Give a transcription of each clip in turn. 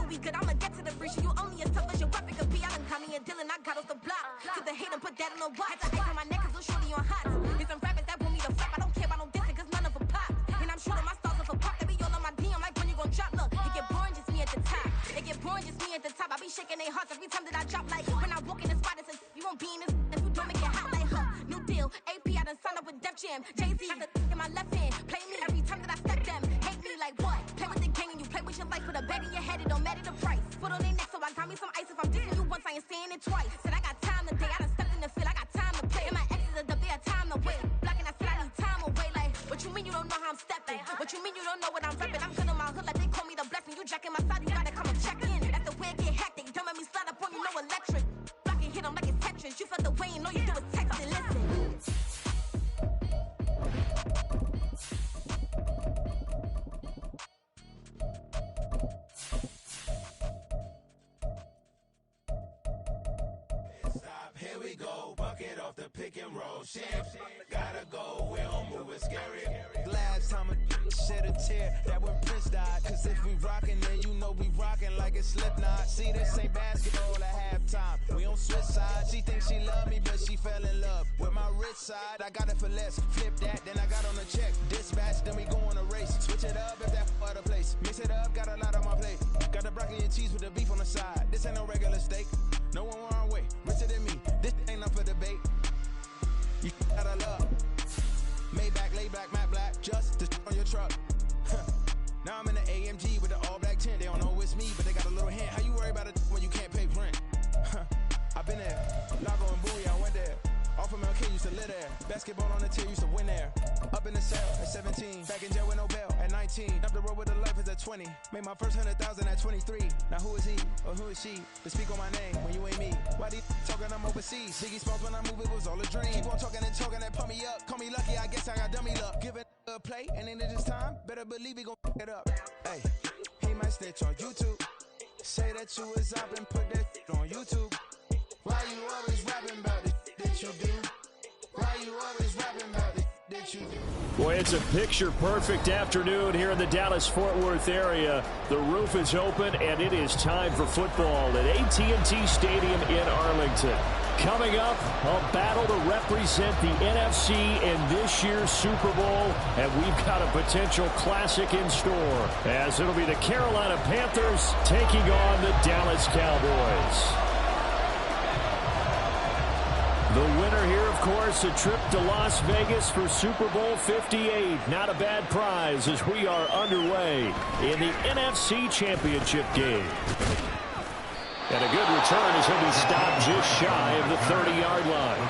we good, I'ma get to the breach. You only as tough as your weapon could be. I done Connie and Dylan, I got off the block. Took the hate and put that on the watch. I ice on my neck cause I'm shorty on hot. Here's some rappers that want me to flop. I don't care about no dissing cause none of them pop. And I'm shooting my stars off a pop. They be all on my DM like when you gon' drop. Look, it get boring just me at the top. It get boring just me at the top. I be shaking their hearts every time that I drop. Like when I walk in the spot, it says you won't be in this if you don't make it hot like her. New deal, AP, I done signed up with Def Jam. Jay-Z, got the in my left hand. Play me every time that I step them. Hate me like what? Play with the gang and you play with your life. Put a bag in your head, it don't matter the price. Put on their neck, so I got me some ice. If I'm dissing you once, I ain't saying it twice. Said I got time today, I done stepped in the field, I got time to play. And my exes are up, they had time to wait. Blocking, I said I need time away. Like, what you mean you don't know how I'm stepping? What you mean you don't know what I'm repping? I'm good on my hood, like they call me the blessing. You jacking my side, you gotta come and check in. That's the way it get hectic. Don't make me slide up on you, no electric. Blocking, hit them like it's Tetris. You felt the way and all you do is text and listen. Here we go, bucket off the pick and roll. Shit, gotta go, we don't move, it's scary. Last time a shed a tear, that when Prince died. Cause if we rockin', then you know we rockin' like it's Slipknot. See, this ain't basketball at halftime. We on switch sides. She thinks she love me, but she fell in love with my rich side. I got it for less, flip that, then I got on the check. Dispatch, then we go on a race. Switch it up if that other place. Mix it up, got a lot on my plate. Got the broccoli and cheese with the beef on the side. This ain't no regular steak. No one wrong way, richer than me. This ain't up for debate. You gotta love. Maybach, lay back, matte black, just to on your truck. Now I'm in the AMG with the all black tint. They don't know it's me, but they got a little hint. How you worry about it when you can't pay rent? I've been there. Lago and Bowie, I went there. Off of MLK, used to live there. Basketball on the tier, used to win there. Up in the cell at 17. Back in jail with no bail at 19. Up the road with the life is at 20. Made my first 100,000 at 23. Now who is he or who is she to speak on my name when you ain't me? Why they talking I'm overseas? Ziggy Smalls when I move, it was all a dream. Keep on talking and talking and pump me up. Call me lucky, I guess I got dummy luck. Give it a play and then it is time. Better believe he gon' it up. Hey, he might snitch on YouTube. Say that you was up and put that on YouTube. Why you always rapping about it that you do? Why you always rapping about it that you do? Boy, it's a picture-perfect afternoon here in the Dallas-Fort Worth area. The roof is open, and it is time for football at AT&T Stadium in Arlington. Coming up, a battle to represent the NFC in this year's Super Bowl, and we've got a potential classic in store, as it'll be the Carolina Panthers taking on the Dallas Cowboys. The winner here, of course, a trip to Las Vegas for Super Bowl 58. Not a bad prize as we are underway in the NFC Championship game. And a good return as he'll be stopped just shy of the 30-yard line.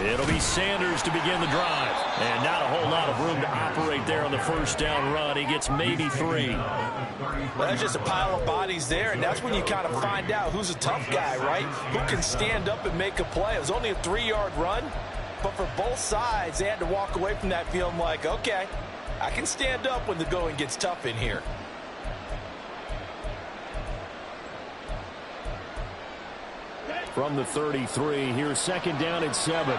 It'll be Sanders to begin the drive. And not a whole lot of room to operate there on the first down run. He gets maybe 3. Well, there's just a pile of bodies there, and that's when you kind of find out who's a tough guy, right? Who can stand up and make a play. It was only a 3-yard run, but for both sides, they had to walk away from that feeling like, okay, I can stand up when the going gets tough in here. From the 33, here's second down and 7.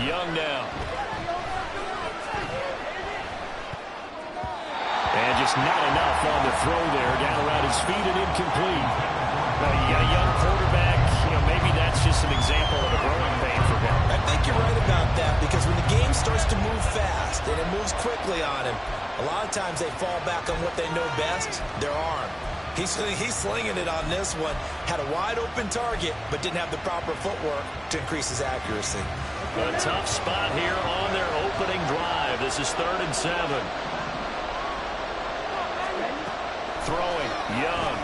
Young now. And just not enough on the throw there. Down around his feet and incomplete. A young quarterback, maybe that's just an example of a growing pain for him. I think you're right about that, because when the game starts to move fast and it moves quickly on him, a lot of times they fall back on what they know best, their arm. He's slinging it on this one. Had a wide open target, but didn't have the proper footwork to increase his accuracy. A tough spot here on their opening drive. This is 3rd and 7. Throwing, Young.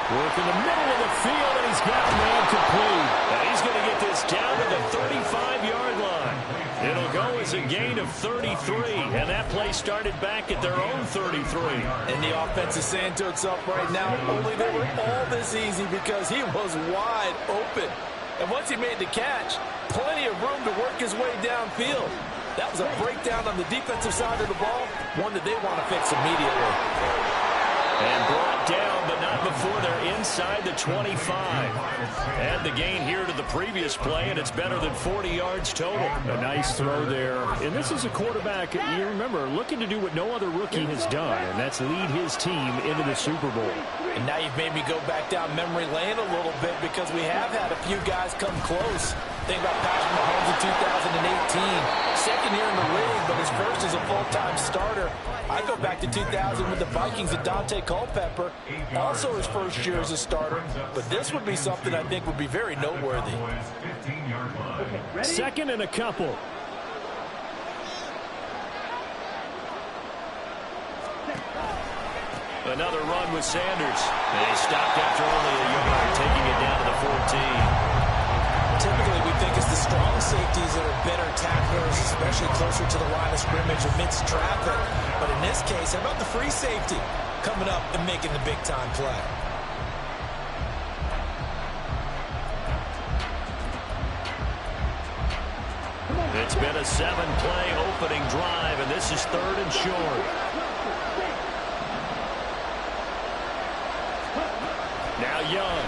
Work in the middle of the field, and he's got a man complete. And he's going to get this down to the is a gain of 33, and that play started back at their own 33. And the offense is saying to itself right now, only they were all this easy because he was wide open. And once he made the catch, plenty of room to work his way downfield. That was a breakdown on the defensive side of the ball, one that they want to fix immediately. And brought down, but not before they're inside the 25. And the gain here to the previous play, and it's better than 40 yards total. A nice throw there. And this is a quarterback, you remember, looking to do what no other rookie has done, and that's lead his team into the Super Bowl. And now you've made me go back down memory lane a little bit because we have had a few guys come close. Think about Patrick Mahomes in 2018. Second year in the league, but his first as a full-time starter. I go back to 2000 with the Vikings and Dante Culpepper. Also his first year as a starter. But this would be something I think would be very noteworthy. Second and a couple. Another run with Sanders. And he stopped after only a yard, taking it down to the 14. Typically, we think it's the strong safeties that are better tacklers, especially closer to the line of scrimmage amidst traffic. But in this case, how about the free safety coming up and making the big-time play? It's been a 7-play opening drive, and this is third and short. Now Young.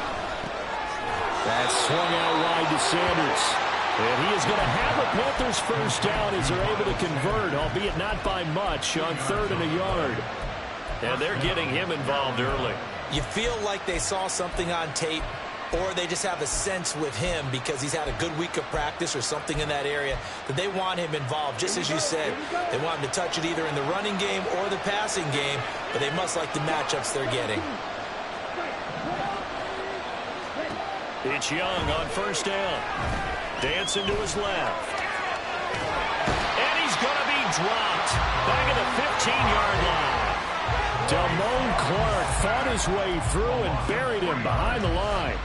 That's swung out wide to Sanders. And he is going to have a Panthers first down as they're able to convert, albeit not by much, on third and a yard. And they're getting him involved early. You feel like they saw something on tape, or they just have a sense with him because he's had a good week of practice or something in that area that they want him involved. Just as you said, they want him to touch it either in the running game or the passing game, but they must like the matchups they're getting. It's Young on first down. Dancing to his left. And he's going to be dropped back at the 15-yard line. Damone Clark fought his way through and buried him behind the line.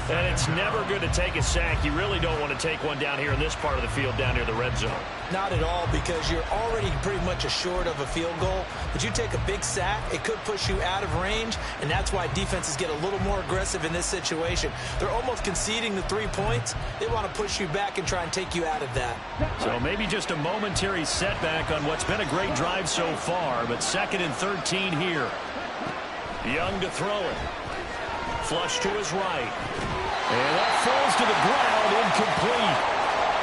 And it's never good to take a sack. You really don't want to take one down here in this part of the field, down near the red zone. Not at all, because you're already pretty much assured of a field goal. But you take a big sack, it could push you out of range, and that's why defenses get a little more aggressive in this situation. They're almost conceding the 3 points. They want to push you back and try and take you out of that. So maybe just a momentary setback on what's been a great drive so far, but 2nd and 13 here. Young to throw it. Flush to his right. And that falls to the ground, incomplete.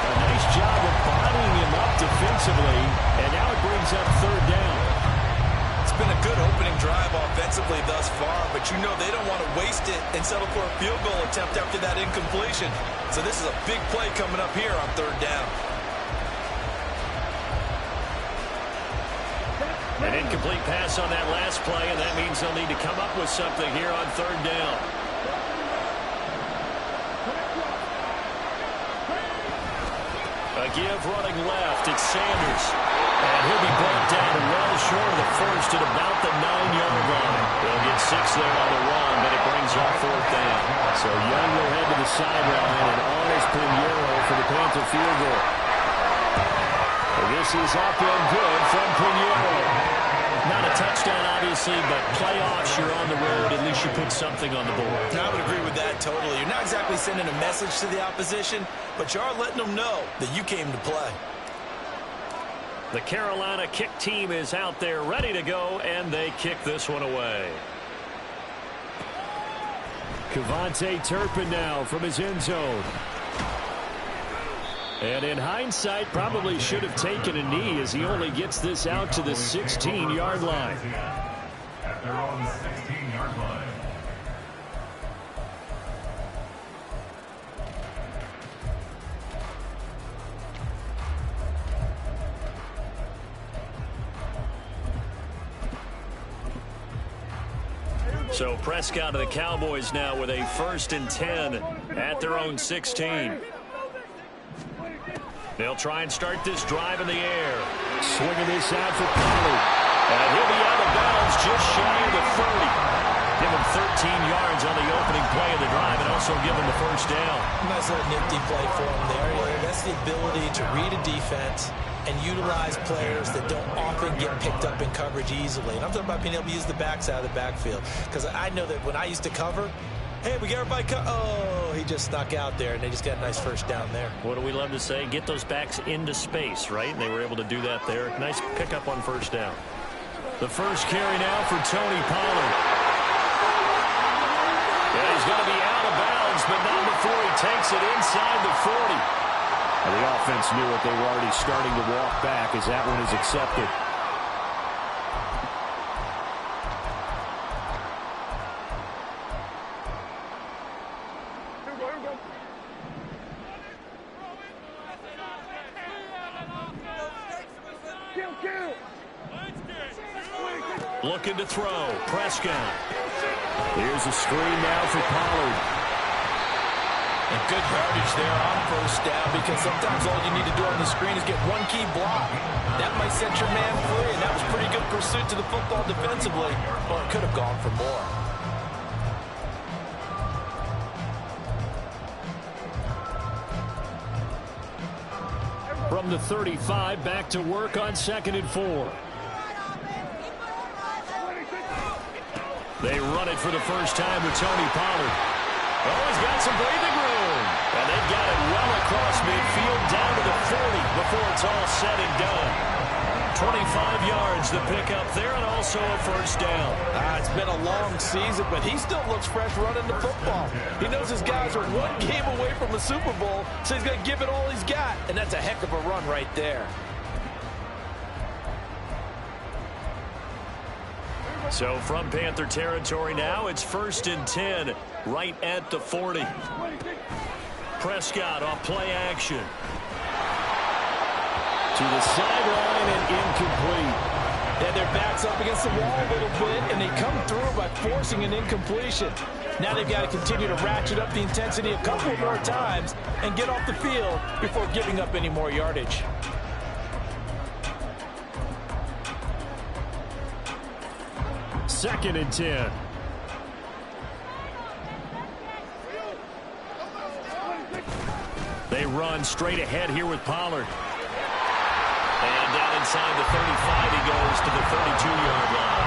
A nice job of bodying him up defensively, and now it brings up third down. It's been a good opening drive offensively thus far, but you know they don't want to waste it and settle for a field goal attempt after that incompletion. So this is a big play coming up here on third down. An incomplete pass on that last play, and that means they'll need to come up with something here on third down. A give running left. It's Sanders. And he'll be brought down well short of the first at about the 9-yard line. They'll get 6 there on the run, but it brings up fourth down. So Young will head to the sideline, and on is Pinheiro for the Panther field goal. This is up and good from Pinheiro. Not a touchdown, obviously, but playoffs, you're on the road. At least you put something on the board. I would agree with that totally. You're not exactly sending a message to the opposition, but you are letting them know that you came to play. The Carolina kick team is out there ready to go, and they kick this one away. Kevontae Turpin now from his end zone. And in hindsight, probably should have taken a knee as he only gets this out to the 16-yard line. They're on the 16-yard line. So Prescott of the Cowboys now with a 1st and 10 at their own 16. They'll try and start this drive in the air. Swinging this out for Pollard. And he'll be out of bounds just shy of the 30. Give him 13 yards on the opening play of the drive and also give him the first down. Nice little nifty play for him there. That's the ability to read a defense and utilize players that don't often get picked up in coverage easily. And I'm talking about being able to use the backside of the backfield. Because I know that when I used to cover, hey, we got everybody oh, he just snuck out there, and they just got a nice first down there. What do we love to say? Get those backs into space, right? And they were able to do that there. Nice pickup on first down. The first carry now for Tony Pollard. Yeah, he's going to be out of bounds, but not before he takes it inside the 40. And the offense knew it. They were already starting to walk back as that one is accepted. Looking to throw. Prescott. Here's a screen now for Pollard. And good yardage there on first down, because sometimes all you need to do on the screen is get one key block. That might set your man free, and that was pretty good pursuit to the football defensively. Or it could have gone for more. From the 35, back to work on 2nd and 4. They run it for the first time with Tony Pollard. Oh, he's got some breathing room. And they've got it well across midfield down to the 40 before it's all said and done. 25 yards the pickup there, and also a first down. It's been a long season, but he still looks fresh running the football. He knows his guys are one game away from a Super Bowl, so he's going to give it all he's got. And that's a heck of a run right there. So from Panther territory now, it's 1st and 10, right at the 40. Prescott off play action. To the sideline and incomplete. Yeah, their back's up against the wall a little bit, and they come through by forcing an incompletion. Now they've got to continue to ratchet up the intensity a couple more times and get off the field before giving up any more yardage. Second and 10. They run straight ahead here with Pollard. And down inside the 35, he goes to the 32-yard line.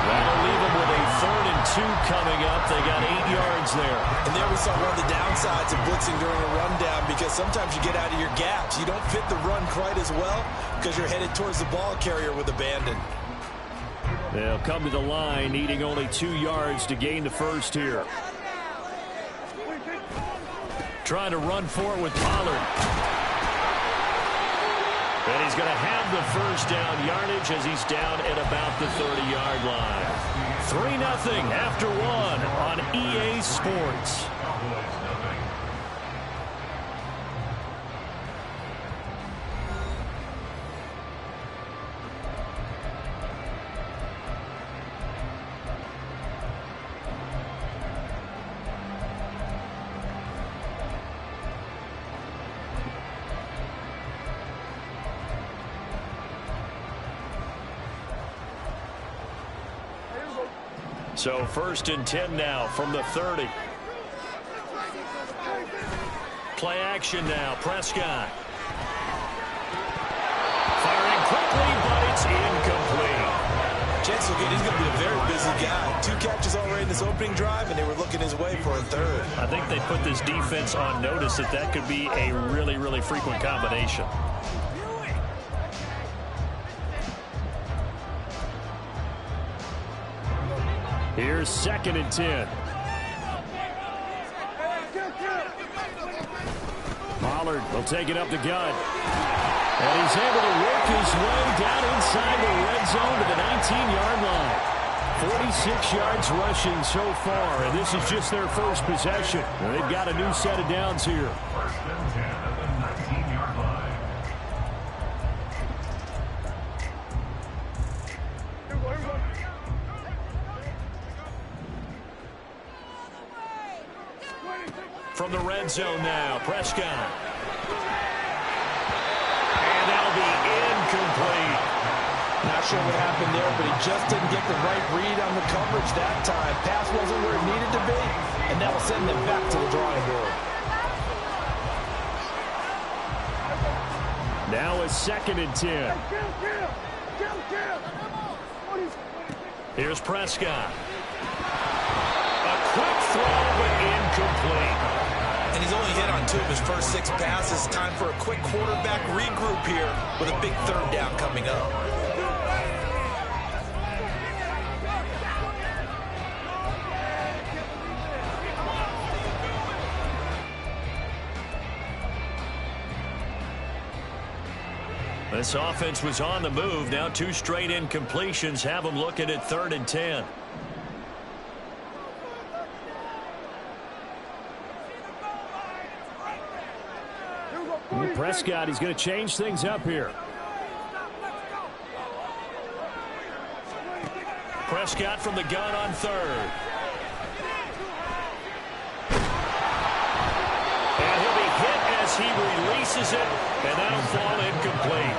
That'll leave him with a 3rd and 2 coming up. They got 8 yards there. And there we saw one of the downsides of blitzing during a rundown, because sometimes you get out of your gaps. You don't fit the run quite as well because you're headed towards the ball carrier with abandon. They'll come to the line, needing only 2 yards to gain the first here. Trying to run for it with Pollard. And he's going to have the first down yardage as he's down at about the 30-yard line. 3-0 after 1 on EA Sports. So 1st and 10 now from the 30. Play action now. Prescott. Firing quickly, but it's incomplete. Chance will get, he's going to be a very busy guy. 2 catches already in this opening drive, and they were looking his way for a 3rd. I think they put this defense on notice that could be a really, really frequent combination. Here's 2nd and 10. Pollard will take it up the gut. And he's able to work his way down inside the red zone to the 19-yard line. 46 yards rushing so far, and this is just their first possession. And they've got a new set of downs here. 1st and 10 at the 19-yard line. From the red zone now, Prescott. And that'll be incomplete. Not sure what happened there, but he just didn't get the right read on the coverage that time. Pass wasn't where it needed to be, and that will send them back to the drawing board. Now a 2nd and 10. Here's Prescott. A quick throw, but incomplete. And he's only hit on 2 of his first 6 passes. Time for a quick quarterback regroup here with a big 3rd down coming up. This offense was on the move. Now 2 straight incompletions have them looking at 3rd and 10. Prescott, he's going to change things up here. Prescott from the gun on 3rd. And he'll be hit as he releases it, and that'll fall incomplete.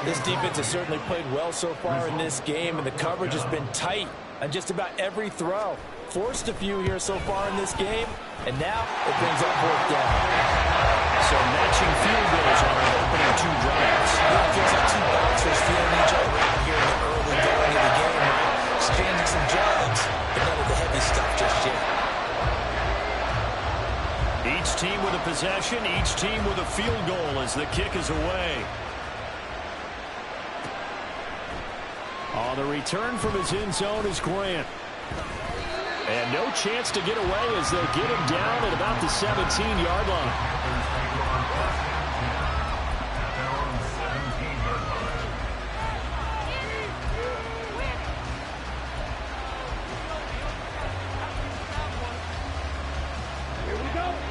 This defense has certainly played well so far in this game, and the coverage has been tight on just about every throw. Forced a few here so far in this game, and now it brings up 4th down. So matching field goals on the opening 2 drives. Yeah, it feels like 2 boxers feeling each other out here in the early going of the game, right? Exchanging some jugs, but none of the heavy stuff just yet. Each team with a possession, each team with a field goal as the kick is away. On the return from his end zone is Grant. And no chance to get away as they'll get him down at about the 17-yard line.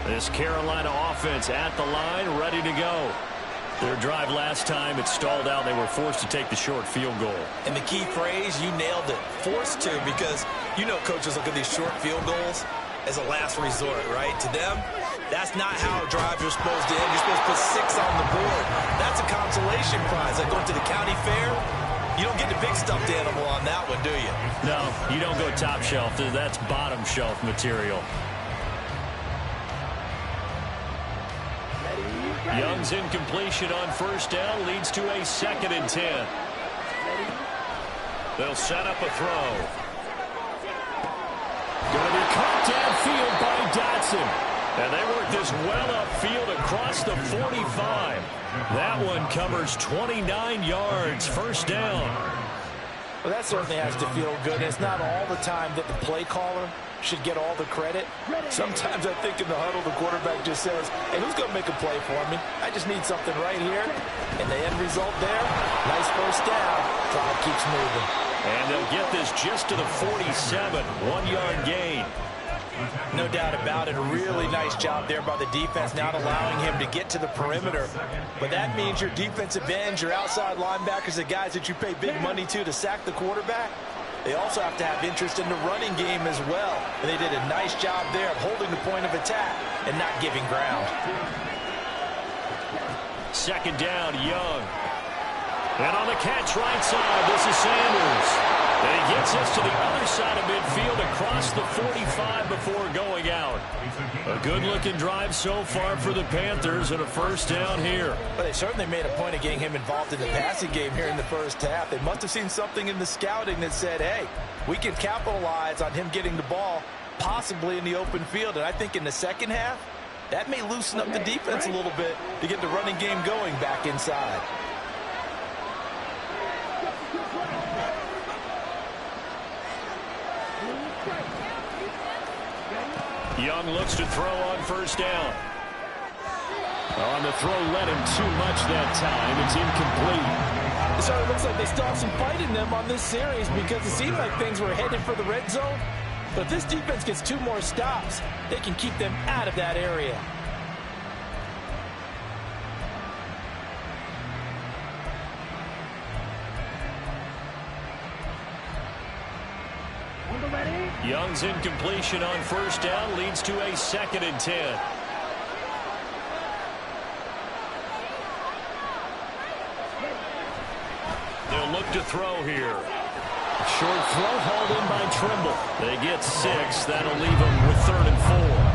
This Carolina offense at the line, ready to go. Their drive last time, it stalled out. They were forced to take the short field goal. And the key phrase, you nailed it, forced to, because you know coaches look at these short field goals as a last resort, right? To them, that's not how drives are supposed to end. You're supposed to put 6 on the board. That's a consolation prize. Like going to the county fair, you don't get the big stuffed animal on that one, do you? No, you don't go top shelf. That's bottom shelf material. Young's incompletion on 1st down leads to a 2nd and 10. They'll set up a throw. Going to be caught downfield by Dotson. And they work this well upfield across the 45. That one covers 29 yards. 1st down. Well, that certainly has to feel good. It's not all the time that the play caller should get all the credit. Sometimes I think in the huddle, the quarterback just says, hey, who's going to make a play for me? I just need something right here. And the end result there, nice 1st down. Drive keeps moving. And they'll get this just to the 47, 1-yard gain. No doubt about it. A really nice job there by the defense, not allowing him to get to the perimeter. But that means your defensive ends, your outside linebackers, the guys that you pay big money to sack the quarterback, they also have to have interest in the running game as well. And they did a nice job there of holding the point of attack and not giving ground. 2nd down, Young. And on the catch right side, this is Sanders. And he gets us to the other side of midfield across the 45 before going out. A good-looking drive so far for the Panthers and a 1st down here. But they certainly made a point of getting him involved in the passing game here in the 1st half. They must have seen something in the scouting that said, hey, we can capitalize on him getting the ball possibly in the open field. And I think in the 2nd half, that may loosen up the defense a little bit to get the running game going back inside. Young looks to throw on 1st down. On the throw, led him too much that time. It's incomplete. So it looks like they still have some fight in them on this series because it seemed like things were headed for the red zone. But if this defense gets 2 more stops, they can keep them out of that area. Young's incompletion on 1st down leads to a 2nd and 10. They'll look to throw here. Short throw hauled in by Trimble. They get 6. That'll leave them with 3rd and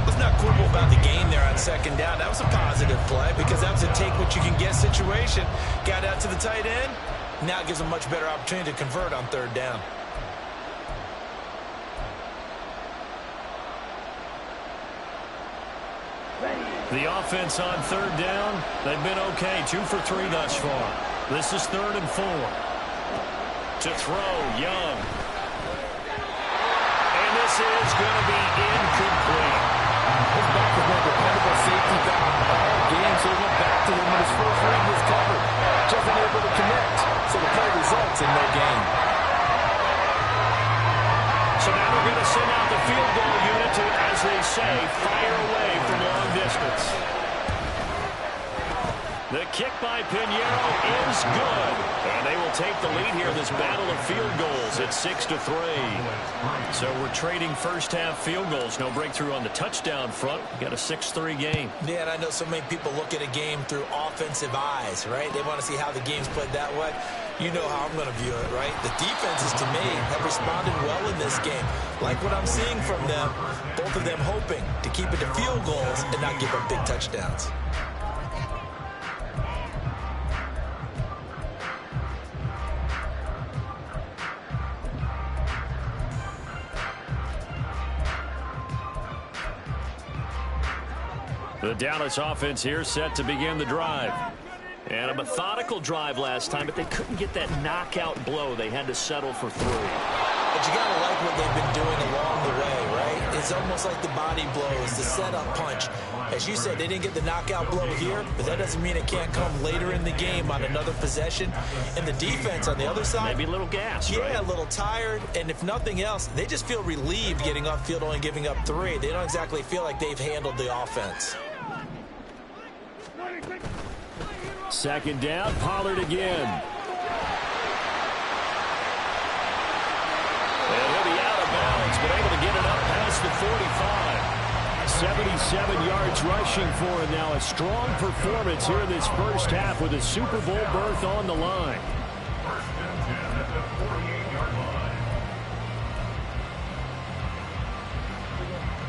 4. not quibble about the gain there on second down. That was a positive play because that was a take-what-you-can-get situation. Got out to the tight end. Now it gives a much better opportunity to convert on third down. The offense on third down, they've been okay. 2 for 3 thus far. This is 3rd and 4. To throw, Young. And this is going to be incomplete. His back has been a dependable safety valve all game, so he went back to him when his first read was covered. Just unable to connect, so the play results in no gain. So now they're going to send out the field goal unit to, as they say, fire away from long distance. The kick by Pinheiro is good. And they will take the lead here in this battle of field goals at 6-3. So we're trading first half field goals. No breakthrough on the touchdown front. We got a 6-3 game. Yeah, and I know so many people look at a game through offensive eyes, right? They want to see how the game's played that way. You know how I'm going to view it, right? The defenses, to me, have responded well in this game. Like what I'm seeing from them, both of them hoping to keep it to field goals and not give up big touchdowns. The Dallas offense here set to begin the drive. And a methodical drive last time, but they couldn't get that knockout blow. They had to settle for 3. But you got to like what they've been doing along the way, right? It's almost like the body blows, the setup punch. As you said, they didn't get the knockout blow here, but that doesn't mean it can't come later in the game on another possession. And the defense on the other side, maybe a little gas, yeah, right? a little tired. And if nothing else, they just feel relieved getting off field, only giving up 3. They don't exactly feel like they've handled the offense. Second down, Pollard again. And he'll be out of bounds, but able to get it up past the 45. 77 yards rushing for him now. A strong performance here in this first half with a Super Bowl berth on the line. First and 10 at the 48-yard line.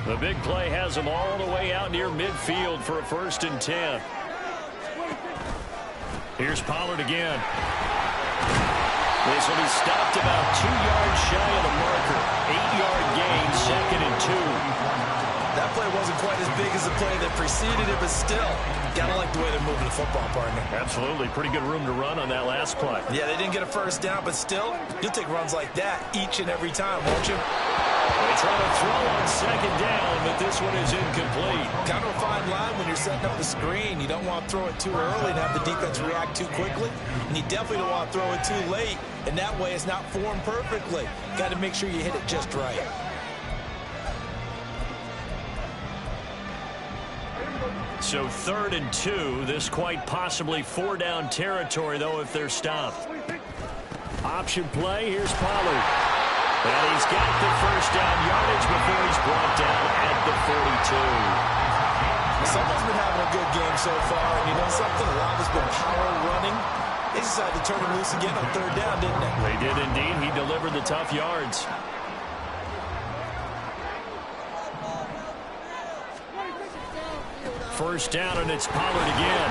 The big play has them all the way out near midfield for a 1st and 10. Here's Pollard again. This will be stopped about 2 yards shy of the marker. 8-yard gain, 2nd and 2. That play wasn't quite as big as the play that preceded it, but still, gotta like the way they're moving the football, partner. Absolutely. Pretty good room to run on that last play. Yeah, they didn't get a first down, but still, you'll take runs like that each and every time, won't you? They try to throw on second down, but this one is incomplete. Kind of a fine line when you're setting up the screen. You don't want to throw it too early and have the defense react too quickly. And you definitely don't want to throw it too late. And that way it's not formed perfectly. Got to make sure you hit it just right. So 3rd and 2. This quite possibly 4-down territory, though, if they're stopped. Option play. Here's Pollard. And he's got the first down yardage before he's brought down at the 42. Someone's been having a good game so far, and you know something? A lot has been power running. They decided to turn him loose again on 3rd down, didn't they? They did indeed. He delivered the tough yards. First down, and it's Pollard again.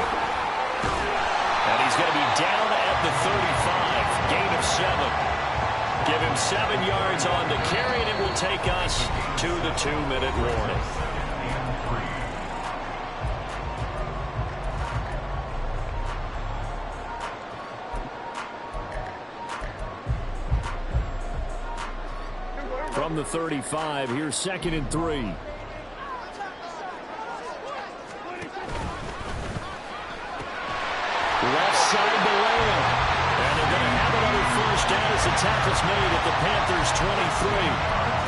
And he's going to be down at the 35. Gain of 7. Give him 7 yards on the carry, and it will take us to the 2-minute warning. From the 35, here's 2nd and 3. Left side to Lamb. And they're going to have another first down as the tackle's made at the Panthers' 23.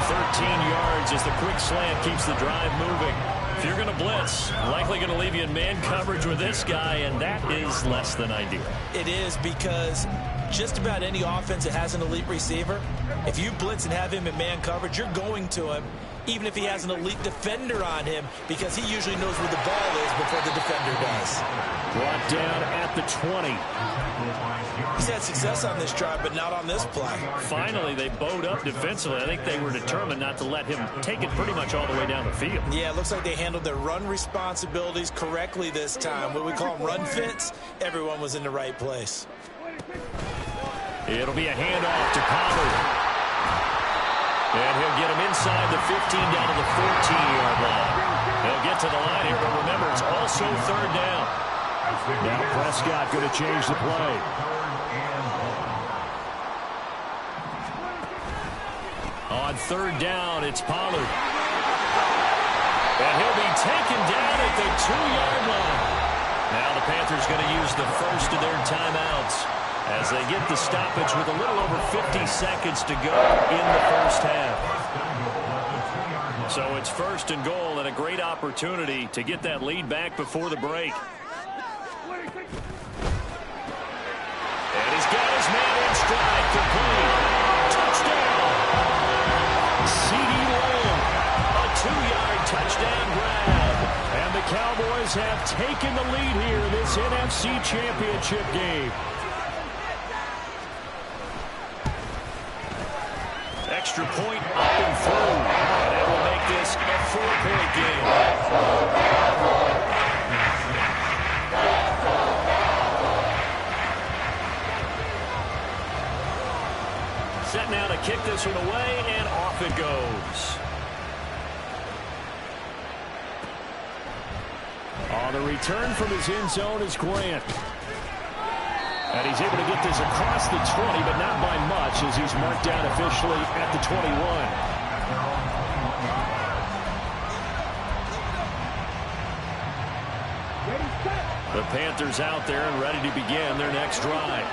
13 yards as the quick slant keeps the drive moving. If you're going to blitz, likely going to leave you in man coverage with this guy, and that is less than ideal. It is, because just about any offense that has an elite receiver, if you blitz and have him in man coverage, you're going to him. even if he has an elite defender on him, because he usually knows where the ball is before the defender does. Brought down at the 20. He's had success on this drive, but not on this play. Finally, they bowed up defensively. I think they were determined not to let him take it pretty much all the way down the field. Yeah, it looks like they handled their run responsibilities correctly this time. What we call them run fits, everyone was in the right place. It'll be a handoff to Pollard. And he'll get him inside the 15 down to the 14-yard line. He'll get to the line here, but remember, it's also third down. Now Prescott going to change the play. On third down, it's Pollard. And he'll be taken down at the 2-yard line. Now the Panthers going to use the first of their timeouts as they get the stoppage with a little over 50 seconds to go in the first half. So it's first and goal and a great opportunity to get that lead back before the break. And he's got his man in stride, complete. Touchdown! C.D. Lamb, a 2-yard touchdown grab. And the Cowboys have taken the lead here in this NFC Championship game. Extra point up and through. And that will make this a 4-point game. Set now to kick this one away, and off it goes. On the return from his end zone is Grant. And he's able to get this across the 20, but not by much, as he's marked down officially at the 21. The Panthers out there and ready to begin their next drive.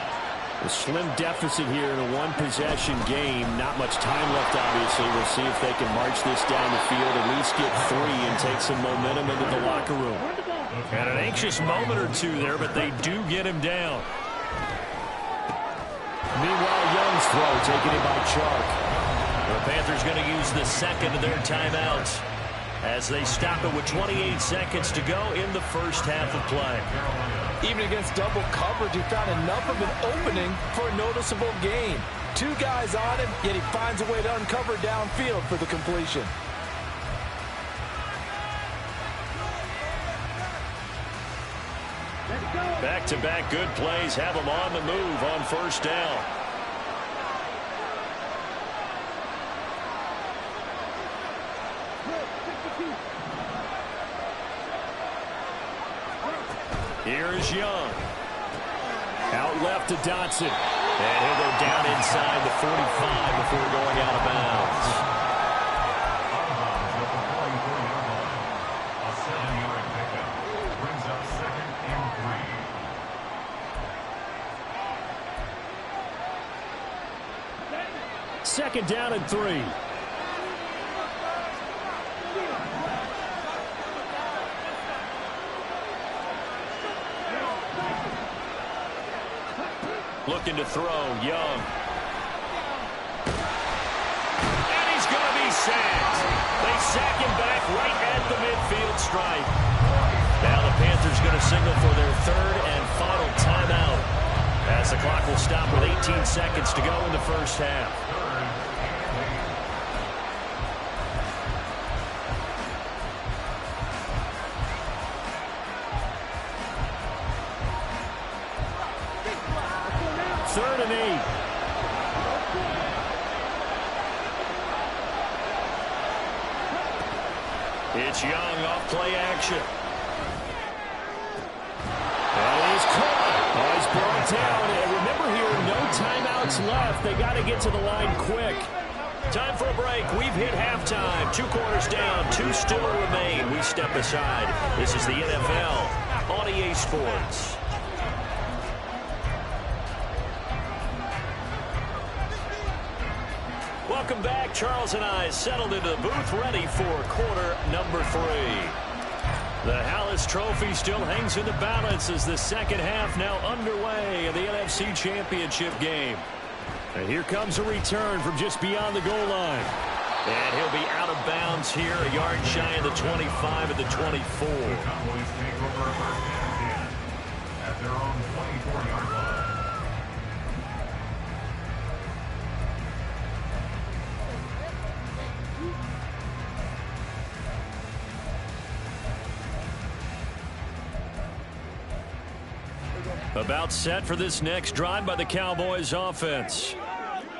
A slim deficit here in a one-possession game. Not much time left, obviously. We'll see if they can march this down the field, at least get 3 and take some momentum into the locker room. And an anxious moment or two there, but they do get him down. Meanwhile, Young's throw taken in by Chark. The Panthers going to use the second of their timeouts as they stop it with 28 seconds to go in the first half of play. Even against double coverage, he found enough of an opening for a noticeable gain. 2 guys on him, yet he finds a way to uncover downfield for the completion. Back-to-back good plays have them on the move on first down. Here is Young. Out left to Dotson. And he'll go down inside the 45 before going out of bounds. Second down and 3. Looking to throw, Young. And he's going to be sacked. They sack him back right at the midfield stripe. Now the Panthers going to signal for their third and final timeout, as the clock will stop with 18 seconds to go in the first half. Third and 8. It's Young off play action. And he's caught. Oh, he's brought down. And remember here, no timeouts left. They got to get to the line quick. Time for a break. We've hit halftime. 2 quarters down. 2 still remain. We step aside. This is the NFL on EA Sports. Welcome back. Charles and I settled into the booth, ready for quarter number 3. The Hallis Trophy still hangs in the balance as the second half now underway in the NFC Championship game. And here comes a return from just beyond the goal line. And he'll be out of bounds here, a yard shy of the 25 at the 24. The Cowboys take over first and 10 at their own 24-yard line. About set for this next drive by the Cowboys offense.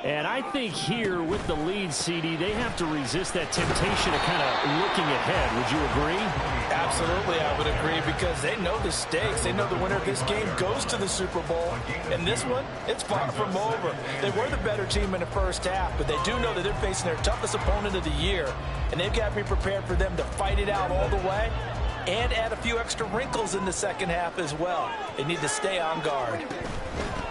And I think here with the lead, CD, they have to resist that temptation of kind of looking ahead. Would you agree? Absolutely, I would agree, because they know the stakes. They know the winner of this game goes to the Super Bowl. And this one, it's far from over. They were the better team in the first half, but they do know that they're facing their toughest opponent of the year. And they've got to be prepared for them to fight it out all the way and add a few extra wrinkles in the second half as well. They need to stay on guard.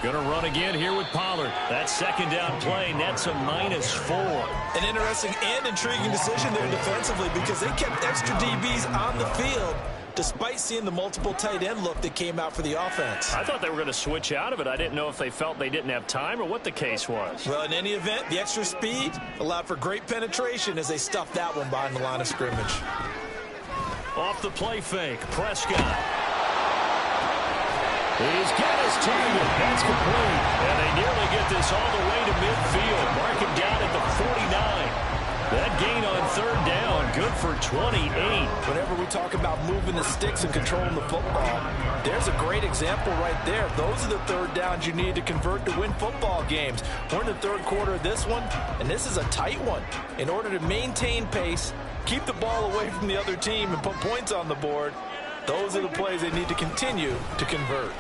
Gonna run again here with Pollard. That second down play, that's a -4. An interesting and intriguing decision there defensively, because they kept extra DBs on the field despite seeing the multiple tight end look that came out for the offense. I thought they were going to switch out of it. I didn't know if they felt they didn't have time or what the case was. Well, in any event, the extra speed allowed for great penetration as they stuffed that one behind the line of scrimmage. Off the play fake, Prescott. He's got his target. That's complete. And they nearly get this all the way to midfield. Mark him down at the 49. That gain on third down, good for 28. Whenever we talk about moving the sticks and controlling the football, there's a great example right there. Those are the third downs you need to convert to win football games. We're in the third quarter of this one, and this is a tight one. In order to maintain pace, keep the ball away from the other team, and put points on the board, those are the plays they need to continue to convert.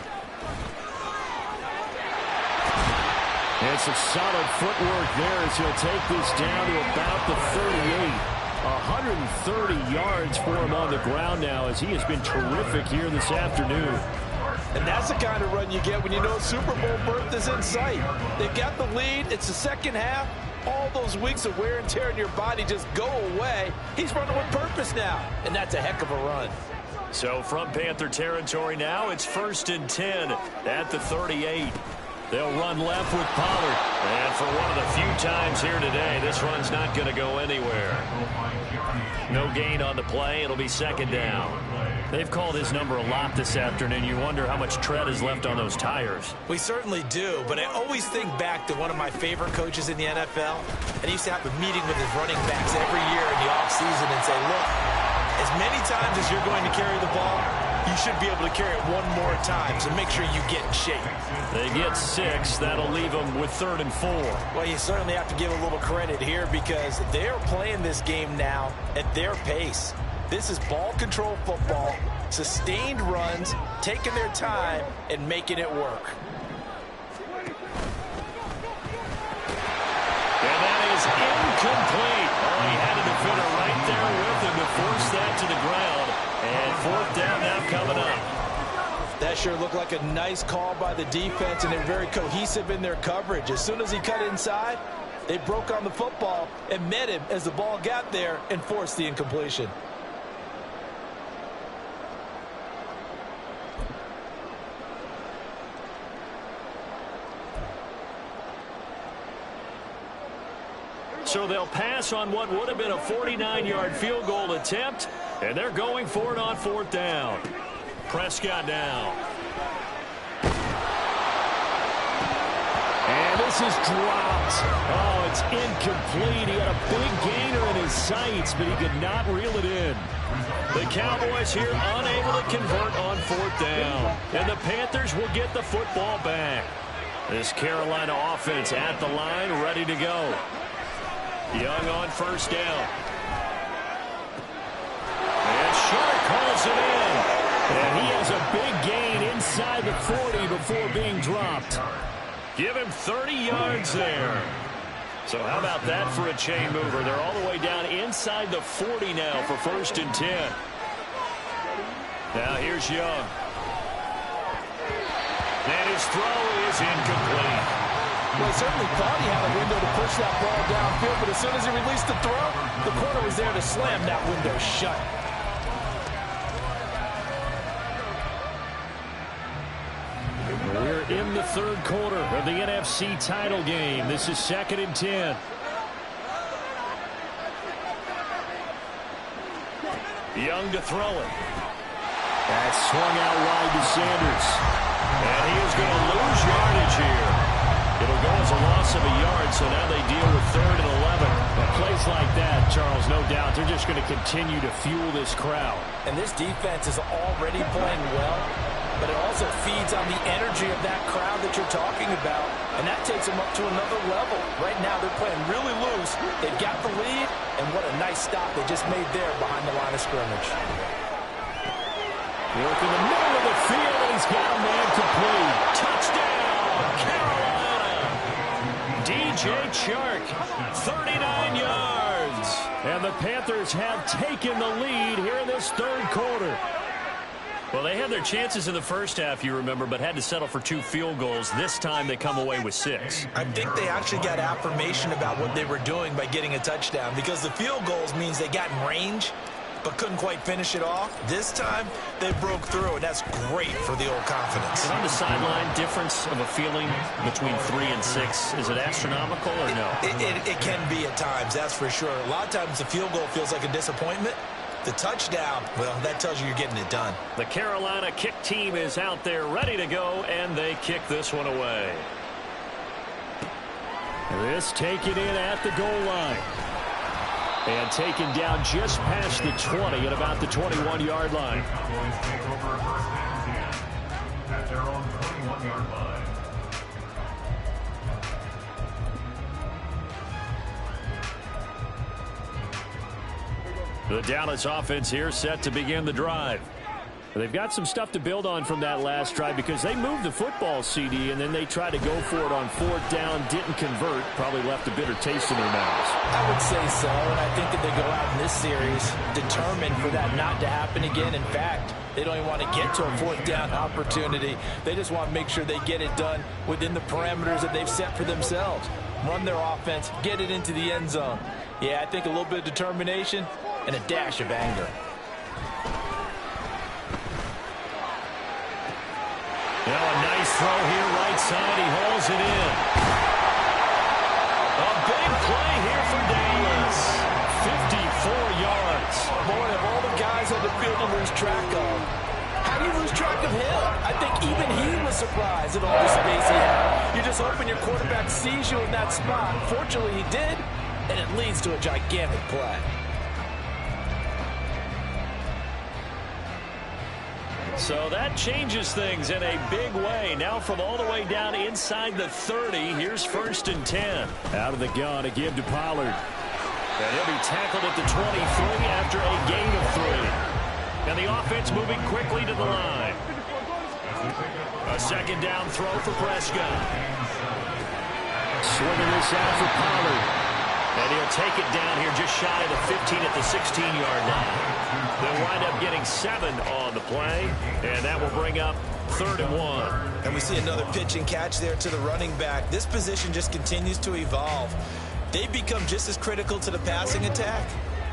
And some solid footwork there as he'll take this down to about the 38. 130 yards for him on the ground now, as he has been terrific here this afternoon. And that's the kind of run you get when you know Super Bowl berth is in sight. They've got the lead. It's the second half. All those weeks of wear and tear in your body just go away. He's running with purpose now, and that's a heck of a run. So from Panther territory now, it's 1st and 10 at the 38. They'll run left with Pollard. And for one of the few times here today, this run's not going to go anywhere. No gain on the play. It'll be second down. They've called his number a lot this afternoon. You wonder how much tread is left on those tires. We certainly do, but I always think back to one of my favorite coaches in the NFL. And he used to have a meeting with his running backs every year in the offseason and say, look, as many times as you're going to carry the ball, you should be able to carry it one more time, so make sure you get in shape. They get 6. That'll leave them with 3rd and 4. Well, you certainly have to give a little credit here, because they're playing this game now at their pace. This is ball control football, sustained runs, taking their time, and making it work. And that is incomplete. Oh, he had a defender right there with him to force that to the ground. And 4th down now coming up. That sure looked like a nice call by the defense, and they're very cohesive in their coverage. As soon as he cut inside, they broke on the football and met him as the ball got there and forced the incompletion. So they'll pass on what would have been a 49-yard field goal attempt, and they're going for it on 4th down. Prescott down. And this is dropped. Oh, it's incomplete. He had a big gainer in his sights, but he could not reel it in. The Cowboys here unable to convert on 4th down. And the Panthers will get the football back. This Carolina offense at the line, ready to go. Young on 1st down. And Shark calls it in. And he has a big gain inside the 40 before being dropped. Give him 30 yards there. So how about that for a chain mover? They're all the way down inside the 40 now for 1st and 10. Now here's Young. And his throw is incomplete. Well, he certainly thought he had a window to push that ball downfield, but as soon as he released the throw, the corner was there to slam that window shut. We're in the 3rd quarter of the NFC title game. This is 2nd and 10. Young to throw it. That's swung out wide to Sanders. And he is going to lose yardage here. It'll go as a loss of a yard, so now they deal with 3rd and 11. But plays like that, Charles, no doubt, they're just going to continue to fuel this crowd. And this defense is already playing well, but it also feeds on the energy of that crowd that you're talking about, and that takes them up to another level. Right now, they're playing really loose. They've got the lead, and what a nice stop they just made there behind the line of scrimmage. Look in the middle of the field, and he's got a man complete. Touchdown, Carolina. DJ Chark, 39 yards. And the Panthers have taken the lead here in this 3rd quarter. Well, they had their chances in the first half, you remember, but had to settle for 2 field goals. This time they come away with 6. I think they actually got affirmation about what they were doing by getting a touchdown, because the field goals means they got in range but couldn't quite finish it off. This time they broke through, and that's great for the old confidence. And on the sideline, difference of a feeling between 3 and 6, is it astronomical or no? It can be at times, that's for sure. A lot of times the field goal feels like a disappointment. The touchdown, well, that tells you you're getting it done. The Carolina kick team is out there ready to go, and they kick this one away. This taken in at the goal line. And taken down just past the 20 at about the 21-yard line. Cowboys take over 1st and 10 at their own 21-yard line. The Dallas offense here set to begin the drive. They've got some stuff to build on from that last drive because they moved the football, CD, and then they tried to go for it on 4th down, didn't convert, probably left a bitter taste in their mouths. I would say so, and I think that they go out in this series determined for that not to happen again. In fact, they don't even want to get to a 4th down opportunity. They just want to make sure they get it done within the parameters that they've set for themselves. Run their offense, get it into the end zone. Yeah, I think a little bit of determination and a dash of anger. Now a nice throw here, right side. He hauls it in. A big play here for Dallas. 54 yards. Boy, of all the guys on the field to lose track of, how do you lose track of him? I think even he was surprised at all the space he had. You just hoping your quarterback sees you in that spot. Fortunately, he did, and it leads to a gigantic play. So that changes things in a big way. Now from all the way down inside the 30, here's 1st and 10. Out of the gun to give to Pollard. And he'll be tackled at the 23 after a gain of 3. And the offense moving quickly to the line. A 2nd down throw for Prescott. Swinging this out for Pollard. And he'll take it down here just shy of the 15 at the 16-yard line. They'll wind up getting 7 on the play, and that will bring up 3rd and 1. And we see another pitch and catch there to the running back. This position just continues to evolve. They become just as critical to the passing attack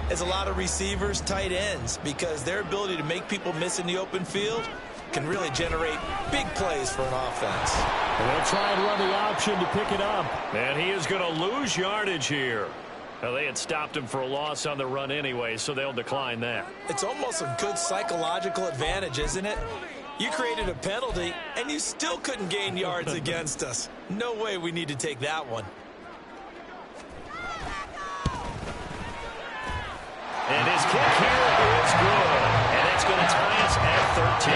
as a lot of receivers, tight ends, because their ability to make people miss in the open field can really generate big plays for an offense. And they'll try and run the option to pick it up. And he is going to lose yardage here. Now, they had stopped him for a loss on the run anyway, so they'll decline that. It's almost a good psychological advantage, isn't it? You created a penalty, and you still couldn't gain yards against us. No way we need to take that one. And his kick here is good. And it's going to tie us at 13.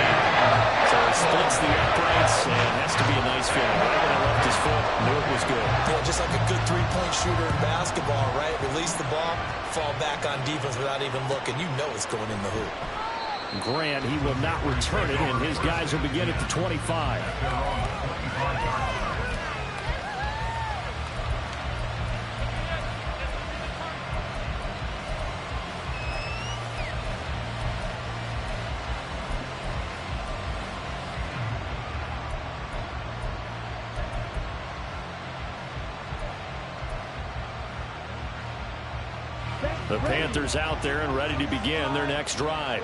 So he splits the uprights, and has to be a nice feeling. Right when I left his foot, knew it was good. Yeah, just like a good three-point shooter in basketball, right? Release the ball, fall back on defense without even looking. You know it's going in the hoop. Grant, he will not return it, and his guys will begin at the 25. The Panthers out there and ready to begin their next drive.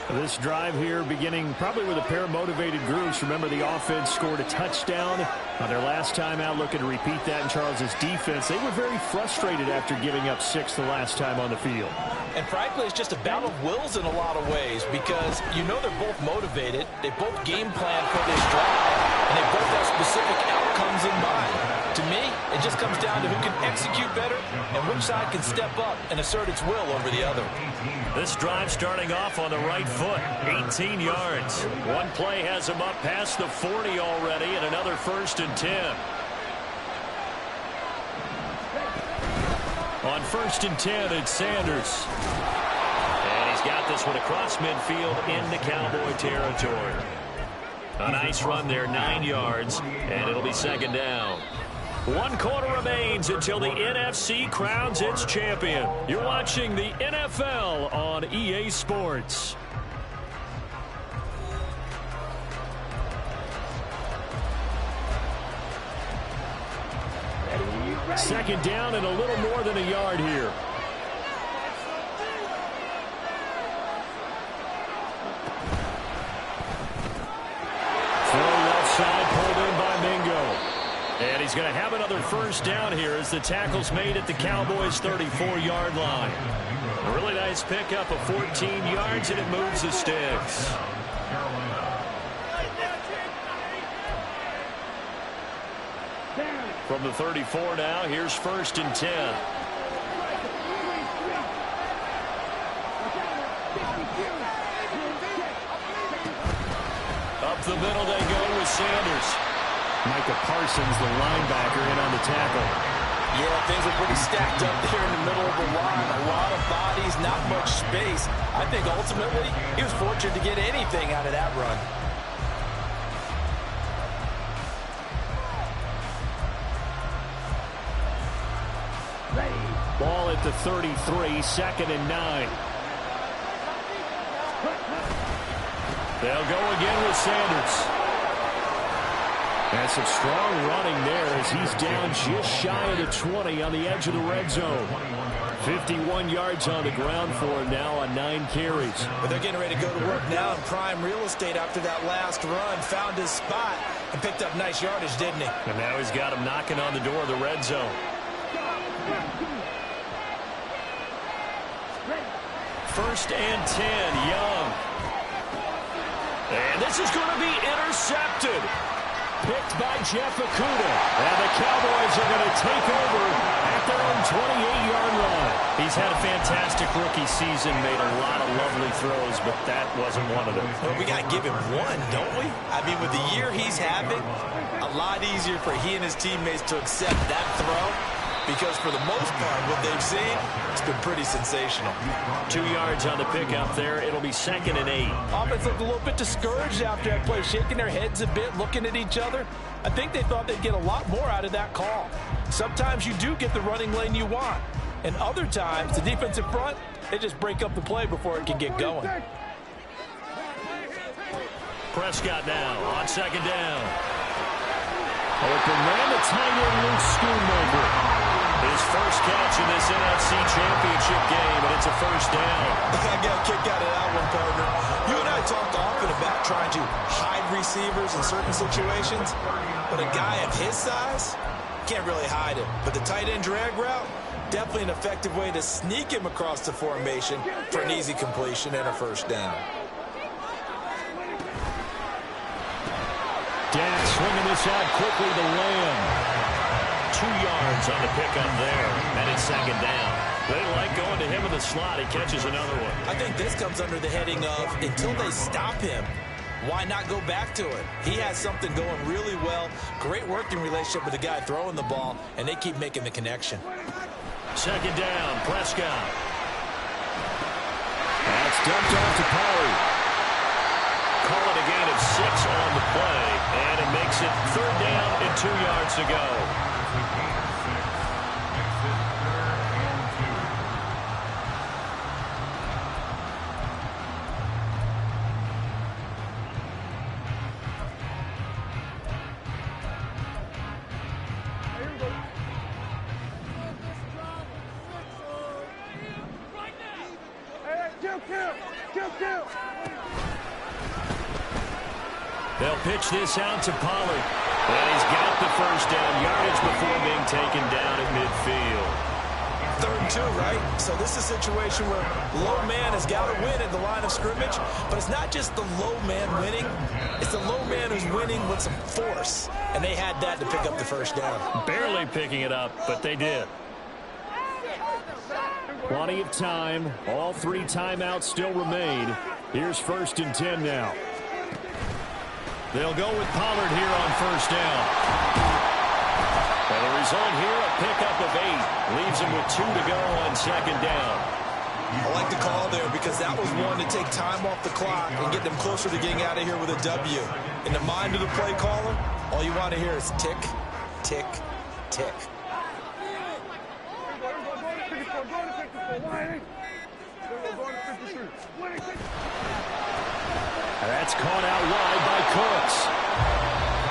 This drive here beginning probably with a pair of motivated groups. Remember, the offense scored a touchdown on their last time out, looking to repeat that in Charles's defense. They were very frustrated after giving up 6 the last time on the field. And frankly, it's just a battle of wills in a lot of ways because you know they're both motivated. They both game plan for this drive, and they both have specific outcomes in mind. To me, it just comes down to who can execute better and which side can step up and assert its will over the other. This drive starting off on the right foot, 18 yards. One play has him up past the 40 already, and another 1st and 10. On 1st and 10, it's Sanders. And he's got this one across midfield into Cowboy territory. A nice run there, 9 yards, and it'll be 2nd down. 1 quarter remains until the NFC crowns its champion. You're watching the NFL on EA Sports. Second down and a little more than a yard here. Throw left side, pulled in by Mingo. And he's going to have another 1st down here as the tackle's made at the Cowboys' 34-yard line. A really nice pickup of 14 yards, and it moves the sticks. From the 34 now, here's 1st and 10. Up the middle they go with Sanders. Micah Parsons, the linebacker, in on the tackle. Yeah, things are pretty stacked up there in the middle of the line. A lot of bodies, not much space. I think ultimately he was fortunate to get anything out of that run. Ball at the 33, 2nd and 9. They'll go again with Sanders. And some strong running there as he's down just shy of the 20 on the edge of the red zone. 51 yards on the ground for him now on 9 carries. But they're getting ready to go to work now in prime real estate after that last run. Found his spot and picked up nice yardage, didn't he? And now he's got him knocking on the door of the red zone. 1st and 10, Young. And this is going to be intercepted. Picked by Jeff Okudah. And the Cowboys are going to take over at their own 28-yard line. He's had a fantastic rookie season, made a lot of lovely throws, but that wasn't one of them. Well, we got to give him one, don't we? I mean, with the year he's having, a lot easier for he and his teammates to accept that throw. Because for the most part, what they've seen, it's been pretty sensational. 2 yards on the pickup there. It'll be 2nd and 8. Offense looked a little bit discouraged after that play, shaking their heads a bit, looking at each other. I think they thought they'd get a lot more out of that call. Sometimes you do get the running lane you want. And other times, the defensive front, they just break up the play before it can get going. Prescott now on 2nd down. Open man, the tight end, Luke Schoonmaker. His first catch in this NFC Championship game, and it's a 1st down. I got a kick out of that one, partner. You and I talked often about trying to hide receivers in certain situations, but a guy of his size can't really hide him. But the tight end drag route, definitely an effective way to sneak him across the formation for an easy completion and a 1st down. Dak swinging this out quickly to Lamb. 2 yards on the pickup there, and it's 2nd down. They like going to him in the slot. He catches another one. I think this comes under the heading of, until they stop him, why not go back to it? He has something going really well. Great working relationship with the guy throwing the ball, and they keep making the connection. 2nd down, Prescott. That's dumped off to Pollard. Call it a gain of 6 on the play, and it makes it 3rd down and 2 yards to go. Kill. They'll pitch this out to Pollard. And he's got the first down yardage before being taken down at midfield. 3rd and 2, right? So this is a situation where low man has got to win at the line of scrimmage, but it's not just the low man winning. It's the low man who's winning with some force, and they had that to pick up the first down. Barely picking it up, but they did. Plenty of time. All 3 timeouts still remain. Here's 1st and 10 now. They'll go with Pollard here on first down. And the result here, a pickup of 8. Leaves him with 2 to go on 2nd down. I like the call there because that was one to take time off the clock and get them closer to getting out of here with a W. In the mind of the play caller, all you want to hear is tick, tick, tick. That's caught out wide by Cooks.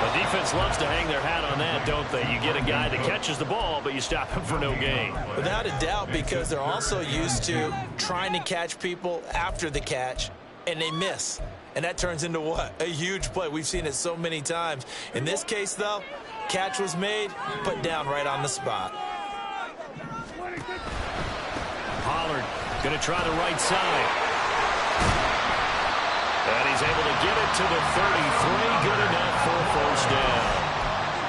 The defense loves to hang their hat on that, don't they? You get a guy that catches the ball, but you stop him for no gain. Without a doubt, because they're also used to trying to catch people after the catch, and they miss. And that turns into what? A huge play. We've seen it so many times. In this case, though, catch was made, put down right on the spot. Pollard going to try the right side. And he's able to get it to the 33. Good enough for a first down.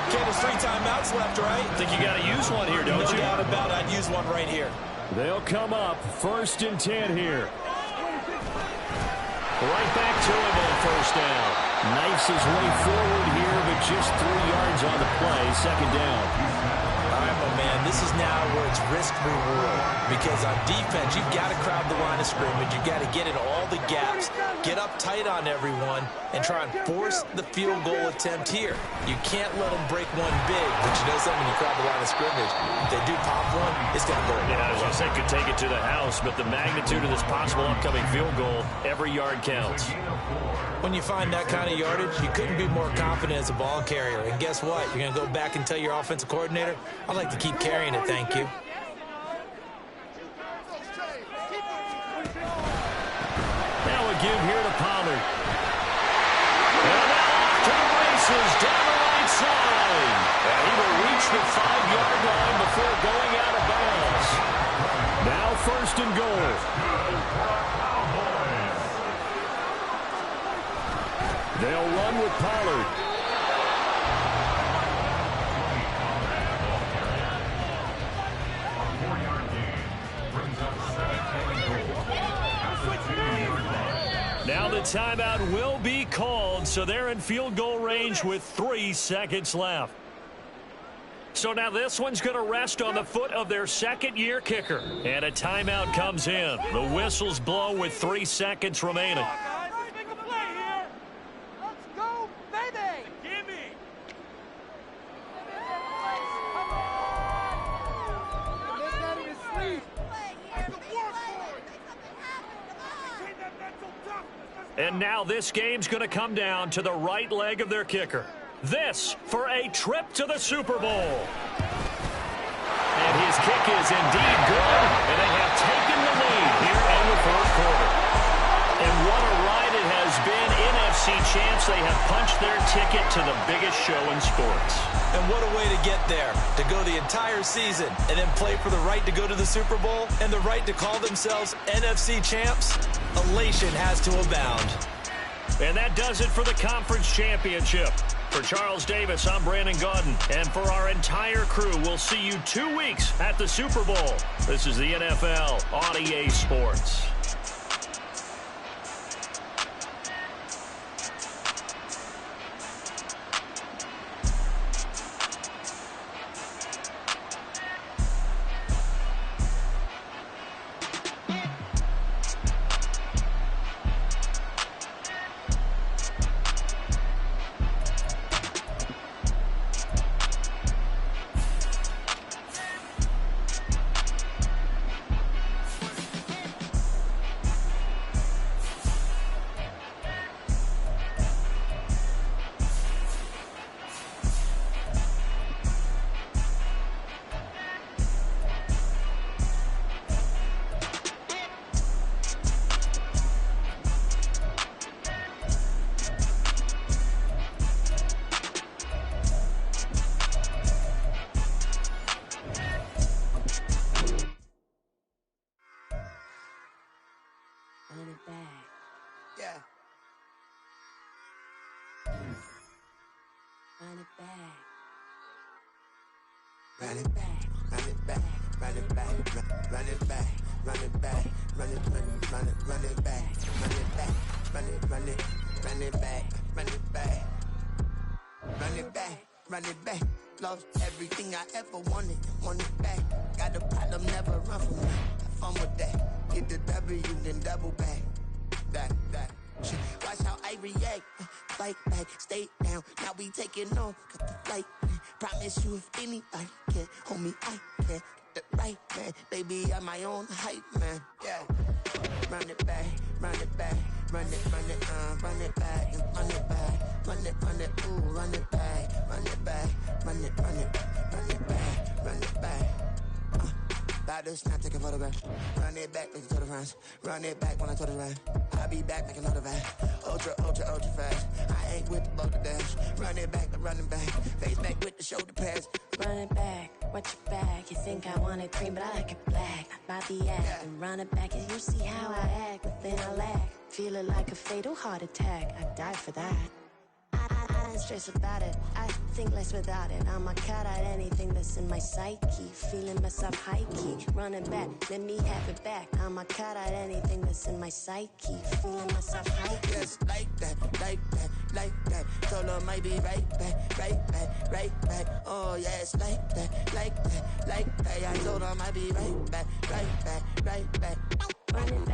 Okay, there's 3 timeouts left, right? I think you got to use one here, don't you? No doubt about it. I'd use one right here. They'll come up 1st and 10 here. Right back to him on first down. Knifes his way forward here, but just 3 yards on the play. 2nd down. All right, my man, this is now where it's risk-reward. Because on defense, you've got to crowd the line of scrimmage. You've got to get in all the gaps, get up tight on everyone, and try and force the field goal attempt here. You can't let them break one big, but you know something, when you crowd the line of scrimmage, if they do pop one, it's going to go. Yeah, as you said, could take it to the house, but the magnitude of this possible upcoming field goal, every yard counts. When you find that kind of yardage, you couldn't be more confident as a ball carrier. And guess what? You're going to go back and tell your offensive coordinator, I'd like to keep carrying it, thank you. Now a give here to Pollard. And now off to the races down the right side. And he will reach the 5-yard line before going out of bounds. Now 1st and goal. They'll run with Pollard. Now the timeout will be called, so they're in field goal range with 3 seconds left. So now this one's going to rest on the foot of their 2nd-year kicker. And a timeout comes in. The whistles blow with 3 seconds remaining. And now this game's going to come down to the right leg of their kicker. This for a trip to the Super Bowl. And his kick is indeed good, and they have taken the lead here in the 4th quarter. And what a ride it has been. NFC champs, they have punched their ticket to the biggest show in sports. And what a way to get there, to go the entire season and then play for the right to go to the Super Bowl and the right to call themselves NFC champs. Elation has to abound. And that does it for the conference championship. For Charles Davis, I'm Brandon Gaudin. And for our entire crew, we'll see you 2 weeks at the Super Bowl. This is the NFL on EA Sports. run it back. Run it back, run it back, run it back, run it back, run it back, run it back, run it back, run it back, run it back, run it back, run it back, run it back. Lost everything I ever wanted it back. Got a problem, never run from me. Have fun with that. Get the W, then double back. That. Watch how I react. Fight back, stay down. Now we taking on. Got the flight. Promise you if anybody can, homie, I can. Get the right man. Baby, I'm my own hype man. Yeah. Run it back, run it back, run it back, and run it back, run it, ooh, run it back, run it back, run it back, run it back. About to snap, take a photograph. Run it back, make it to the runs. Run it back when I told it right. I'll be back, make another back. Ultra fast. I ain't with the boat to dash. Run it back, I'm running back. Face back with the shoulder pads. Run it back, watch your back. You think I want it cream, but I like it black. About the act, and run it back. And you see how I act, but then I lack. Feeling like a fatal heart attack. I'd die for that. I don't stress about it. I think less without it. I'ma cut out anything that's in my psyche. Feeling myself high key. Running back, let me have it back. I'ma cut out anything that's in my psyche. Feeling myself high key. Yes, like that. Told her might be right back. Oh yes, like that. I told her might be right back. Running back.